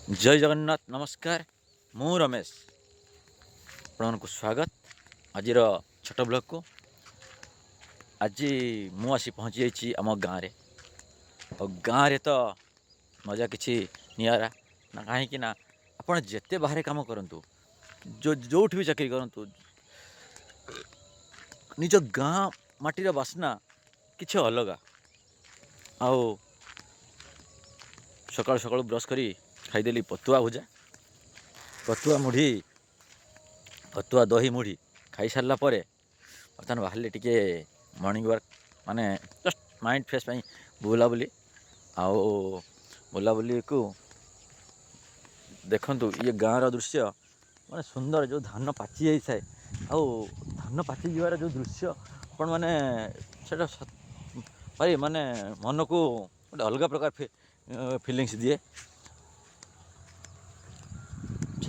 जय जगन्नाथ नमस्कार। मु रमेश आपको स्वागत आज छोट ब्लॉग को। आज मुझी पहुँची जाइए आम गाँव में और गाँव में तो मजा किसी निरा ना कहीं ना आप जिते बाहर काम करूँ जो भी चाकरी करूँ निज गाँ माटीर बास्ना किसी अलग। आओ सकाल सकाल ब्रश करी खाईदेली पतुआ भुजा, पतुआ मुढ़ी, पतुआ दही मुढ़ी खाई सारा पर बर्तमान बाहर टे मॉर्निंग वर्क माने जस्ट माइंड फ्रेश बुलाबुली आओ बुलाबुली को देखंतु ये गाँव दृश्य माने सुंदर जो धान पाची जाए आओ धान पाची जीवार जो दृश्य आपण माने सेटा भाई माने मन को गोटे अलग प्रकार फिलिंग्स दिए।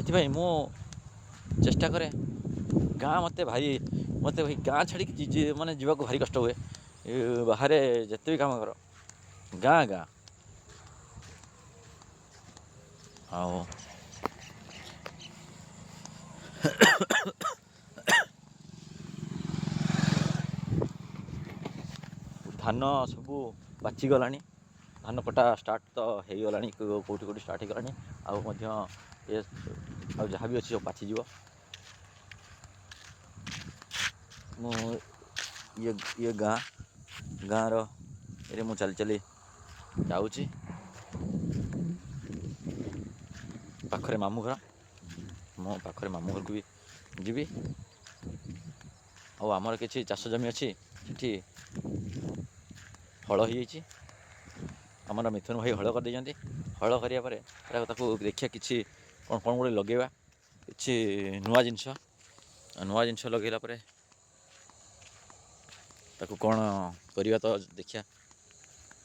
से मु चेष्टा करे गाँ मत भाई गाँ छाड़ी माने जीवा को भारी कष्ट हुए। बाहर जिते भी काम कर गाँ गाँ आओ धान सबू बाची गला, धान कटा स्टार्ट तो हो गला कौटी कौटी स्टार्ट हो गला आ जहाँ भी अच्छी सब पाचीज ये गाँ गाँव रे मु चली चली जाऊँगी पाखरे मामू घर मो पाखरे मामू घर को भी जीवी आमर किसी चाष जमी अच्छी से हल हो आमर मिथुन भाई हल कर देते हल करापर देखिए कि कौन कौन गोटे लगेगा कि नुआ जिनस लगेला कौन करवा तो देखिया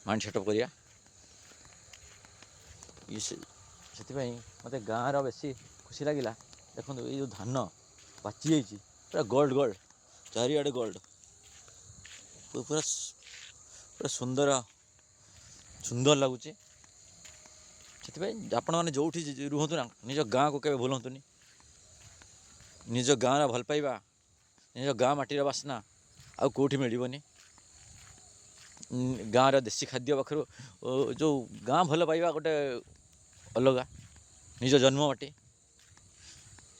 माइंड सेटअप करिया से मत गाँव बेसी खुशी लगे। देखो ये जो धान पाची जाइए पूरा गोल्ड गोल्ड चारिआडे गोल्ड पूरा पूरा सुंदर सुंदर लगुच। से आपण मैंने जो रुहतु ना निज गाँ को केवे भूलतुनि, निज गाँव भल पाइबा निज गाँ माटीर बास्ना आउ कौटी मिलबनी। गाँव देसी खाद्य पाखर जो गाँ भल पाइबा गोटे अलग निज जन्म माटी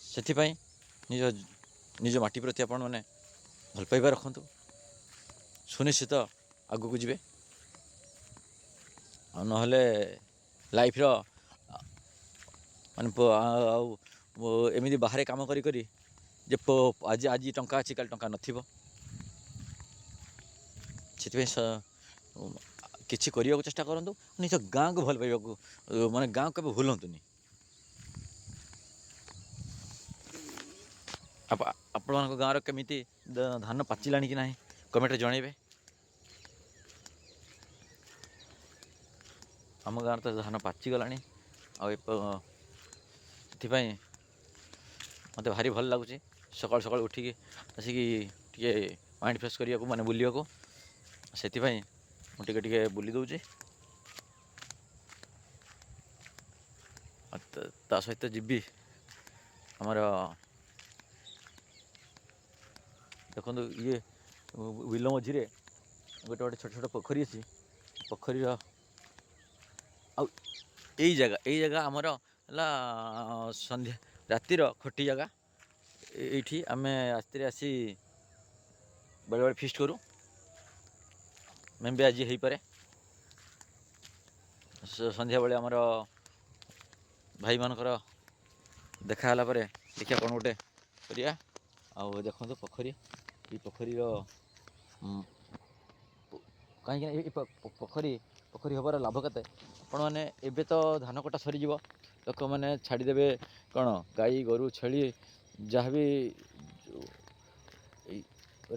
से निज निज माटी प्रति आपण मैंने भल पाइबा रखु सुनिश्चित आगू को जीवे नहले लाइफ माने एमती बाहर काम करी करी जे आज आज टंका अच्छी काल टंका नथिबो से किसी करने को चेष्टा करूँ निज गाँ को भल पाइबा माने गाँ को भूलतुनि। आपण गाँव केमिति धान पाचिला कि ना कमेंट जनइबे। आम गाँव तो धान पाची गला मत भारी भल लगुच सकाल सकाल उठिकी आसिकी टे माइंड फ्रेश करने को माने बुलिया को से टे बुली दूचे ता सहित जीवी आमर देखो ये विल मझे गोटे गोटे छोट छोट पोखरी अच्छी पोखरी यही जगह आमर है संध्या रातिर खटी जगह ये आम रास्ते आसी बेले बेले फिस्ट करूँ मैं भी आज हो पारे संध्या बेले आमर भाई मानकर देखाला देखिए कौन गोटे करिया आउ देखो पोखरी ये पोखरी कहीं पोखरी पोखरी हबार लाभ केते आपण मैंने एबे तो धान कटा सरीज लोक मैंने छाड़देवे कौन गाई गोरु छेली जहाँ भी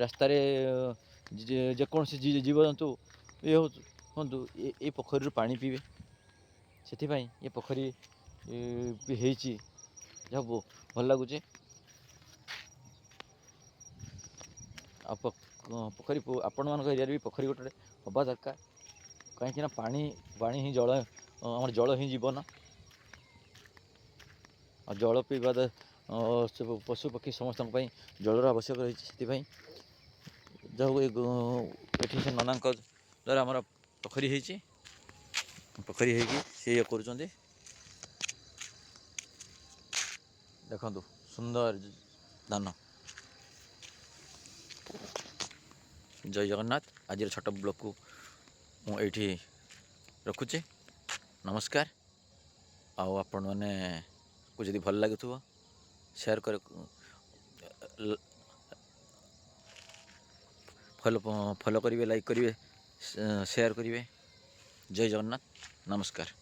रास्तार जेकोसी जीवजंतु ये हूँ ये पोखरी पानी पीबे से ये पोखरी भी होती जहाँ भल लगुच। पोखरी आपण मान एरिया भी पोखरी गोटे हवा दरकार कहीं पानी पानी ही जल आम जल ही जीवन ଆଉ ଜଳ ପିଇବା ପଶୁପକ୍ଷୀ ସମସ୍ତଙ୍କ ପାଇଁ ଜଳର ଆବଶ୍ୟକ ରହିଛି। ସେଥିପାଇଁ ଯାହାକୁ ଏଠି ସେ ନନାଙ୍କ ଦ୍ୱାରା ଆମର ପୋଖରୀ ହେଇଛି, ପୋଖରୀ ହେଇକି ସେ ଇଏ କରୁଛନ୍ତି। ଦେଖନ୍ତୁ ସୁନ୍ଦର ଧାନ। ଜୟ ଜଗନ୍ନାଥ। ଆଜିର ଛୋଟ ବ୍ଲଗ୍କୁ ମୁଁ ଏଇଠି ରଖୁଛି। ନମସ୍କାର। ଆଉ ଆପଣମାନଙ୍କୁ ଯଦି ଭଲ ଲାଗୁଥିବ ସେୟାର କରି ଫଲୋ କରିବେ, ଲାଇକ୍ କରିବେ, ସେୟାର କରିବେ। ଜୟ ଜଗନ୍ନାଥ। ନମସ୍କାର।